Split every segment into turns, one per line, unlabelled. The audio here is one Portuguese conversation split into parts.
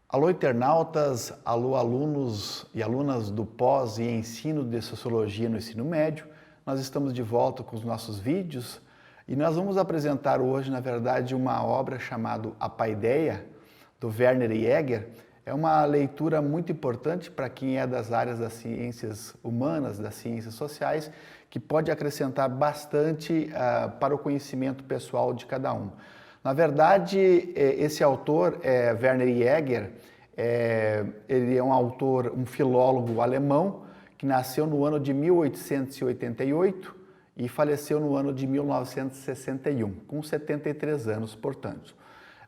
Alô, internautas, alô, alunos e alunas do pós e ensino de Sociologia no ensino médio. Nós estamos de volta com os nossos vídeos e nós vamos apresentar hoje, na verdade, uma obra chamada A Paideia, do Werner Jäger. É uma leitura muito importante para quem é das áreas das ciências humanas, das ciências sociais, que pode acrescentar bastante para o conhecimento pessoal de cada um. Na verdade, esse autor, Werner Jäger, ele é um autor, um filólogo alemão, que nasceu no ano de 1888 e faleceu no ano de 1961, com 73 anos, portanto.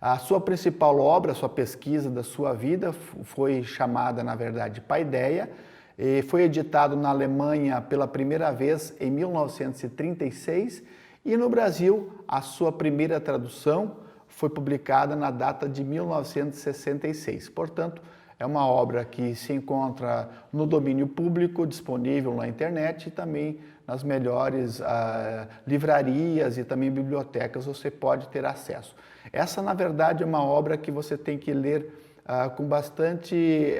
A sua principal obra, a sua pesquisa da sua vida foi chamada, na verdade, Paideia, e foi editado na Alemanha pela primeira vez em 1936 e no Brasil a sua primeira tradução foi publicada na data de 1966. Portanto, é uma obra que se encontra no domínio público, disponível na internet e também nas melhores livrarias e também bibliotecas você pode ter acesso. Essa, na verdade, é uma obra que você tem que ler com bastante...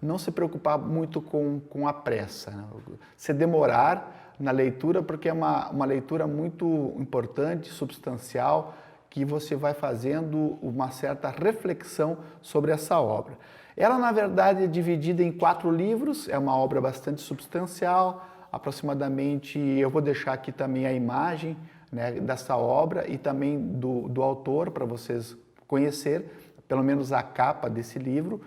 não se preocupar muito com a pressa, né? Se demorar na leitura, porque é uma leitura muito importante, substancial, que você vai fazendo uma certa reflexão sobre essa obra. Ela, na verdade, é dividida em 4 livros, é uma obra bastante substancial, aproximadamente, eu vou deixar aqui também a imagem, né, dessa obra e também do autor, para vocês conhecerem, pelo menos a capa desse livro.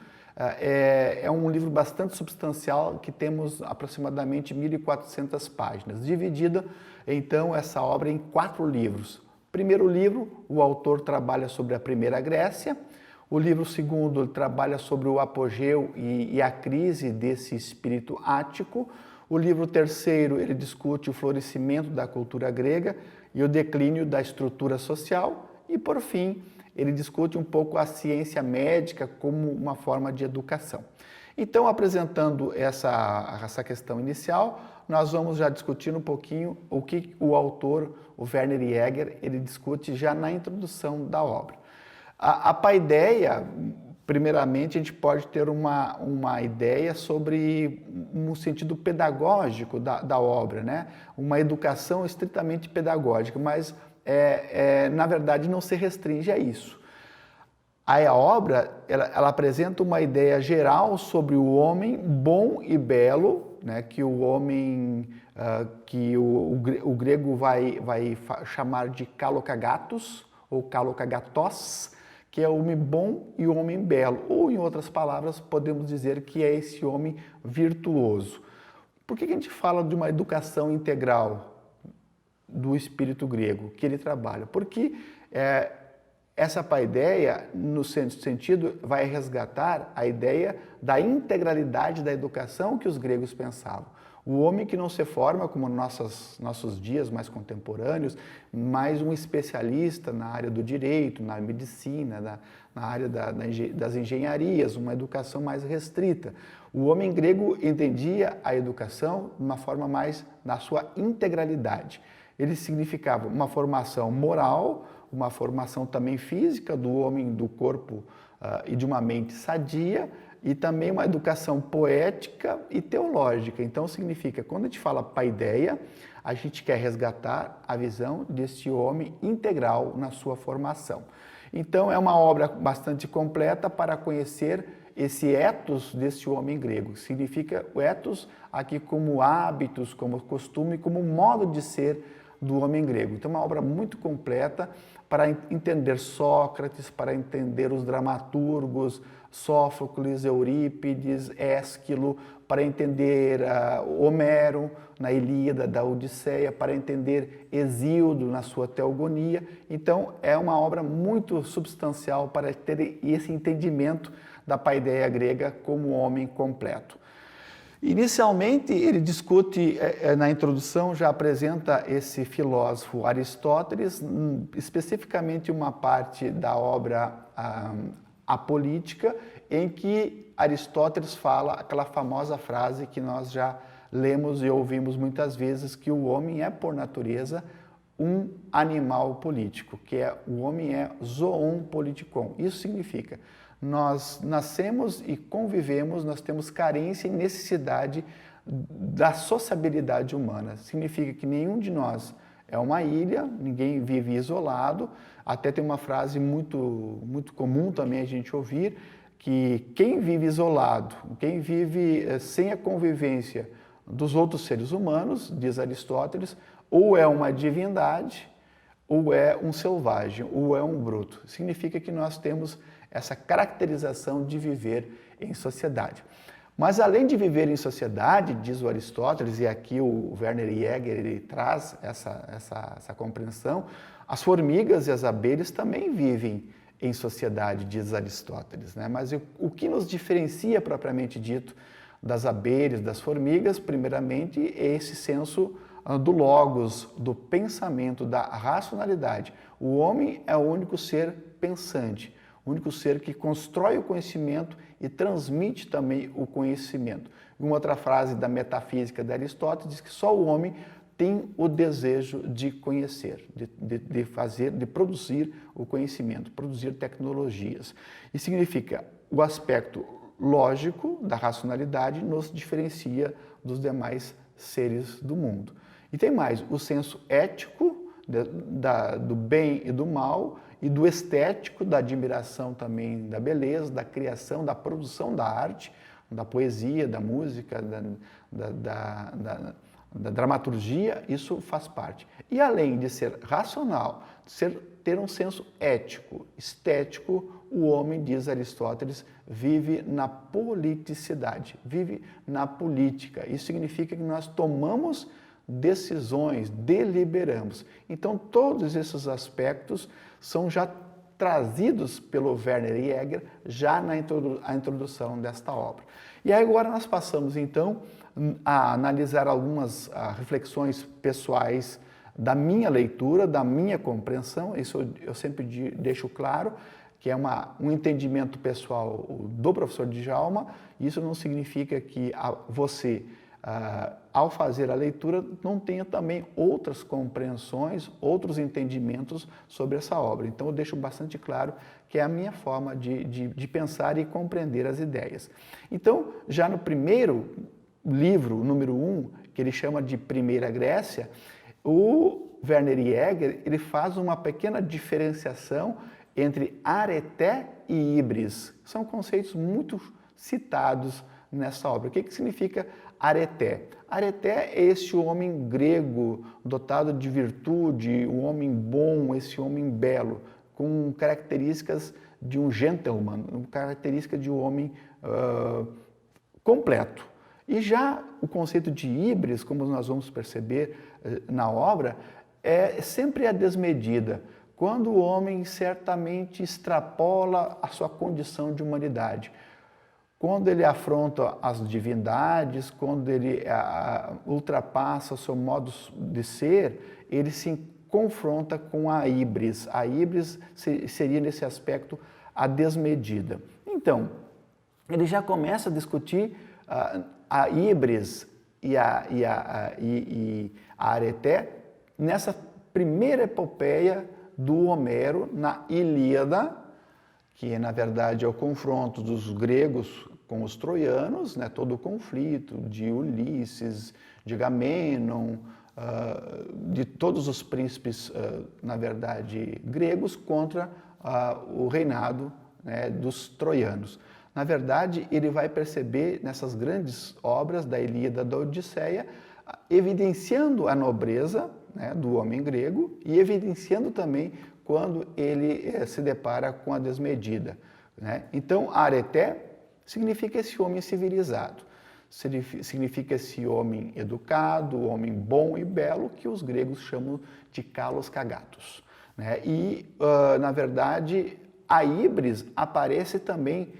É um livro bastante substancial, que temos aproximadamente 1.400 páginas, dividida, então, essa obra em 4 livros. Primeiro livro, o autor trabalha sobre a Primeira Grécia. O livro segundo, ele trabalha sobre o apogeu e a crise desse espírito ático. O livro terceiro, ele discute o florescimento da cultura grega e o declínio da estrutura social. E, por fim, ele discute um pouco a ciência médica como uma forma de educação. Então, apresentando essa questão inicial, nós vamos já discutir um pouquinho o que o autor, o Werner Jäger, ele discute já na introdução da obra. A paideia, primeiramente, a gente pode ter uma ideia sobre um sentido pedagógico da obra, né? Uma educação estritamente pedagógica, mas, na verdade, não se restringe a isso. Aí a obra, ela apresenta uma ideia geral sobre o homem bom e belo, né, que o homem, que o grego vai chamar de kalokagatos, ou kalokagatos, que é o homem bom e o homem belo, ou em outras palavras, podemos dizer que é esse homem virtuoso. Por que a gente fala de uma educação integral do espírito grego que ele trabalha? Porque essa paideia, no sentido, vai resgatar a ideia da integralidade da educação que os gregos pensavam. O homem que não se forma, como nossos dias mais contemporâneos, mais um especialista na área do direito, na medicina, na área das engenharias, uma educação mais restrita. O homem grego entendia a educação de uma forma mais na sua integralidade. Ele significava uma formação moral, uma formação também física do homem, do corpo e de uma mente sadia, e também uma educação poética e teológica. Então significa, quando a gente fala paideia, a gente quer resgatar a visão desse homem integral na sua formação. Então é uma obra bastante completa para conhecer esse ethos desse homem grego. Significa o ethos aqui como hábitos, como costume, como modo de ser do homem grego. Então é uma obra muito completa para entender Sócrates, para entender os dramaturgos, Sófocles, Eurípides, Ésquilo, para entender Homero na Ilíada, da Odisseia, para entender Hesíodo na sua Teogonia. Então é uma obra muito substancial para ter esse entendimento da paideia grega como homem completo. Inicialmente, ele discute, na introdução, já apresenta esse filósofo Aristóteles, especificamente uma parte da obra A Política, em que Aristóteles fala aquela famosa frase que nós já lemos e ouvimos muitas vezes, que o homem é, por natureza, um animal político, que o homem é zoon politikon. Isso significa, Nós nascemos e convivemos, nós temos carência e necessidade da sociabilidade humana. Significa que nenhum de nós é uma ilha, ninguém vive isolado. Até tem uma frase muito comum também a gente ouvir, que quem vive isolado, quem vive sem a convivência dos outros seres humanos, diz Aristóteles, ou é uma divindade, ou é um selvagem, ou é um bruto. Significa que nós temos essa caracterização de viver em sociedade. Mas além de viver em sociedade, diz o Aristóteles, e aqui o Werner Jäger ele traz essa compreensão, as formigas e as abelhas também vivem em sociedade, diz Aristóteles, né? Mas o que nos diferencia propriamente dito das abelhas, das formigas, primeiramente, é esse senso do logos, do pensamento, da racionalidade. O homem é o único ser pensante, o único ser que constrói o conhecimento e transmite também o conhecimento. Uma outra frase da metafísica de Aristóteles diz que só o homem tem o desejo de conhecer, de produzir o conhecimento, produzir tecnologias. E significa o aspecto lógico da racionalidade nos diferencia dos demais seres do mundo. E tem mais, o senso ético do bem e do mal, e do estético, da admiração também da beleza, da criação, da produção da arte, da poesia, da música, da dramaturgia, isso faz parte. E além de ser racional, ter um senso ético, estético, o homem, diz Aristóteles, vive na politicidade, vive na política. Isso significa que nós tomamos decisões, deliberamos. Então, todos esses aspectos são já trazidos pelo Werner Jäger já na introdução desta obra. E aí agora nós passamos, então, a analisar algumas reflexões pessoais da minha leitura, da minha compreensão. Isso eu sempre deixo claro, que é um entendimento pessoal do professor Djalma. Isso não significa que você, ao fazer a leitura, não tenha também outras compreensões, outros entendimentos sobre essa obra. Então eu deixo bastante claro que é a minha forma de pensar e compreender as ideias. Então, já no primeiro livro, número 1, que ele chama de Primeira Grécia, o Werner Jäger ele faz uma pequena diferenciação entre areté e híbris. São conceitos muito citados nessa obra. O que significa areté? Areté é esse homem grego dotado de virtude, um homem bom, esse homem belo, com características de um gentleman, característica de um homem completo. E já o conceito de híbris, como nós vamos perceber na obra, é sempre a desmedida, quando o homem certamente extrapola a sua condição de humanidade. Quando ele afronta as divindades, quando ele ultrapassa o seu modo de ser, ele se confronta com a híbris. A híbris seria, nesse aspecto, a desmedida. Então, ele já começa a discutir a híbris e a areté nessa primeira epopeia do Homero na Ilíada, que na verdade é o confronto dos gregos com os troianos, né, todo o conflito de Ulisses, de Agamenon, de todos os príncipes, na verdade, gregos contra o reinado, né, dos troianos. Na verdade, ele vai perceber nessas grandes obras da Ilíada, da Odisseia, evidenciando a nobreza, né, do homem grego e evidenciando também quando ele se depara com a desmedida, né? Então, areté significa esse homem civilizado, significa esse homem educado, homem bom e belo, que os gregos chamam de kalos kagatos, né? E, na verdade, a híbris aparece também,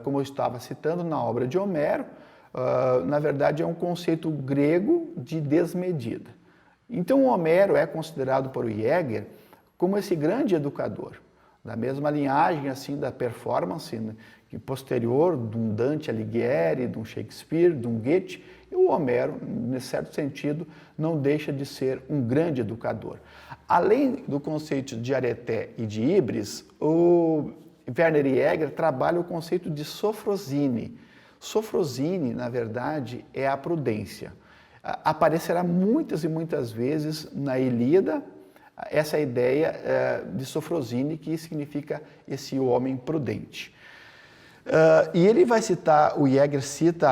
como eu estava citando, na obra de Homero. Na verdade, é um conceito grego de desmedida. Então, Homero é considerado por Jäger como esse grande educador, da mesma linhagem assim da performance, né, que posterior de um Dante Alighieri, de um Shakespeare, de um Goethe, e o Homero, nesse certo sentido, não deixa de ser um grande educador. Além do conceito de areté e de híbris, Werner Jäger trabalha o conceito de sofrosine. Sofrosine, na verdade, é a prudência. Aparecerá muitas e muitas vezes na Ilíada essa ideia de sofrosine, que significa esse homem prudente. E ele vai citar, o Jäger cita,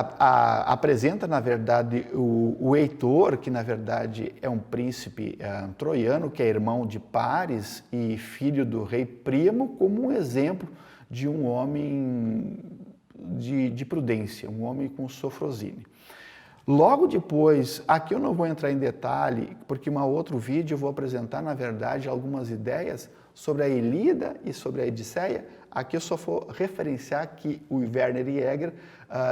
apresenta, na verdade, o Heitor, que na verdade é um príncipe troiano, que é irmão de Paris e filho do rei Príamo, como um exemplo de um homem de prudência, um homem com sofrosine. Logo depois, aqui eu não vou entrar em detalhe, porque em um outro vídeo eu vou apresentar, na verdade, algumas ideias sobre a Ilíada e sobre a Odisseia. Aqui eu só vou referenciar que o Werner Jäger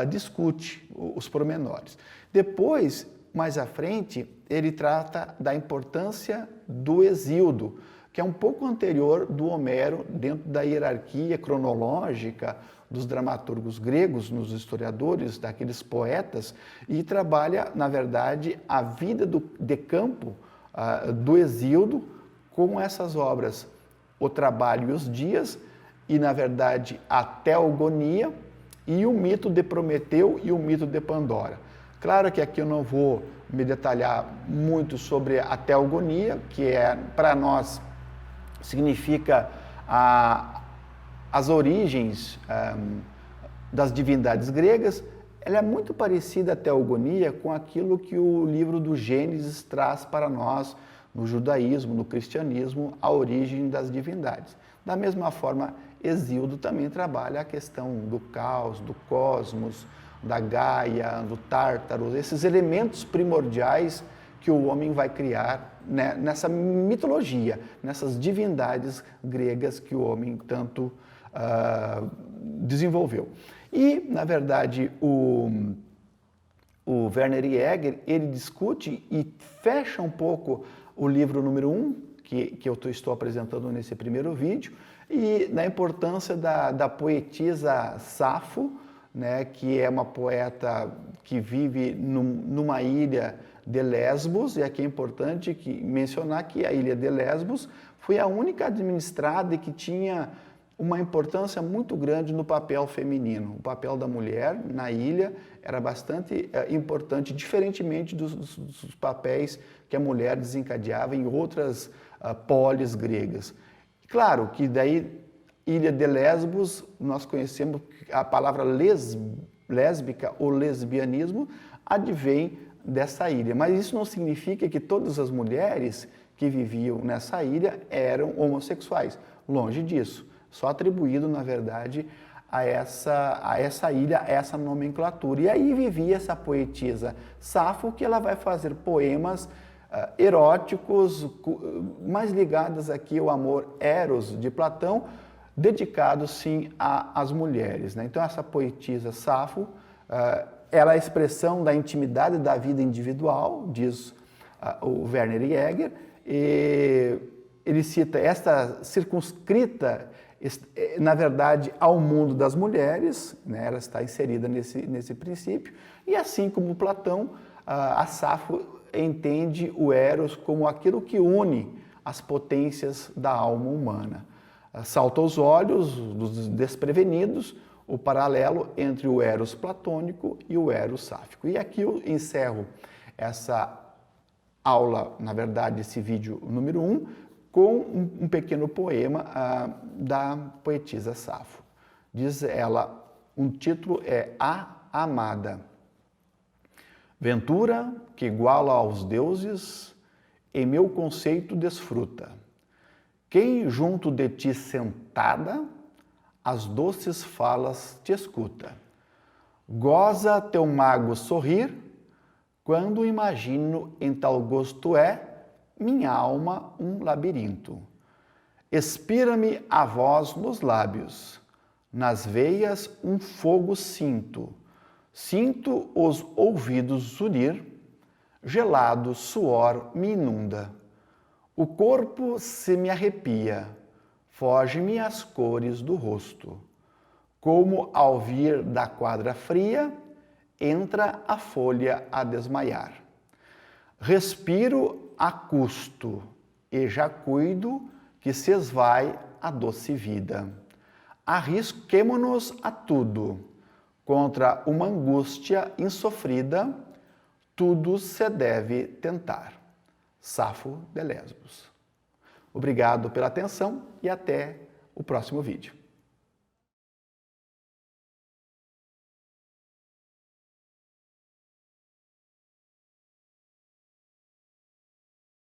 discute os pormenores. Depois, mais à frente, ele trata da importância do Hesíodo, que é um pouco anterior do Homero dentro da hierarquia cronológica dos dramaturgos gregos, nos historiadores, daqueles poetas, e trabalha, na verdade, a vida de campo do Hesíodo com essas obras, O Trabalho e os Dias, e, na verdade, a Teogonia e o mito de Prometeu e o mito de Pandora. Claro que aqui eu não vou me detalhar muito sobre a Teogonia, que para nós, significa as origens das divindades gregas. Ela é muito parecida, a Teogonia, com aquilo que o livro do Gênesis traz para nós, no judaísmo, no cristianismo, a origem das divindades. Da mesma forma, Hesíodo também trabalha a questão do caos, do cosmos, da Gaia, do Tártaro, esses elementos primordiais que o homem vai criar, né, nessa mitologia, nessas divindades gregas que o homem tanto desenvolveu. E, na verdade, o Werner Jäger, ele discute e fecha um pouco o livro número 1, que eu estou apresentando nesse primeiro vídeo, e na importância da poetisa Safo, né, que é uma poeta que vive numa ilha de Lesbos, e aqui é importante mencionar que a ilha de Lesbos foi a única administrada e que tinha uma importância muito grande no papel feminino. O papel da mulher na ilha era bastante importante, diferentemente dos papéis que a mulher desencadeava em outras polis gregas. Claro que daí, ilha de Lesbos, nós conhecemos a palavra lésbica ou lesbianismo advém dessa ilha, mas isso não significa que todas as mulheres que viviam nessa ilha eram homossexuais, longe disso, só atribuído, na verdade, a essa ilha, a essa nomenclatura. E aí vivia essa poetisa Safo, que ela vai fazer poemas eróticos, mais ligados aqui ao amor eros de Platão, dedicados sim às mulheres, né? Então essa poetisa Safo, ela é a expressão da intimidade da vida individual, diz o Werner Jäger, e ele cita esta circunscrita, na verdade, ao mundo das mulheres, né? Ela está inserida nesse princípio, e assim como Platão, a Safo entende o Eros como aquilo que une as potências da alma humana. Salta aos olhos dos desprevenidos o paralelo entre o Eros platônico e o Eros sáfico. E aqui eu encerro essa aula, na verdade, esse vídeo número 1, com um pequeno poema da poetisa Safo. Diz ela, um título é A Amada. Ventura, que iguala aos deuses, em meu conceito desfruta. Quem junto de ti sentada, as doces falas te escuta. Goza teu mago sorrir, quando imagino em tal gosto minha alma um labirinto. Expira-me a voz nos lábios, nas veias um fogo sinto. Sinto os ouvidos zunir, gelado suor me inunda. O corpo se me arrepia, foge-me as cores do rosto. Como ao vir da quadra fria, entra a folha a desmaiar. Respiro a custo e já cuido que se esvai a doce vida. arrisquemo-nos a tudo, contra uma angústia insofrida, tudo se deve tentar. Safo de Lesbos. Obrigado pela atenção e até o próximo vídeo.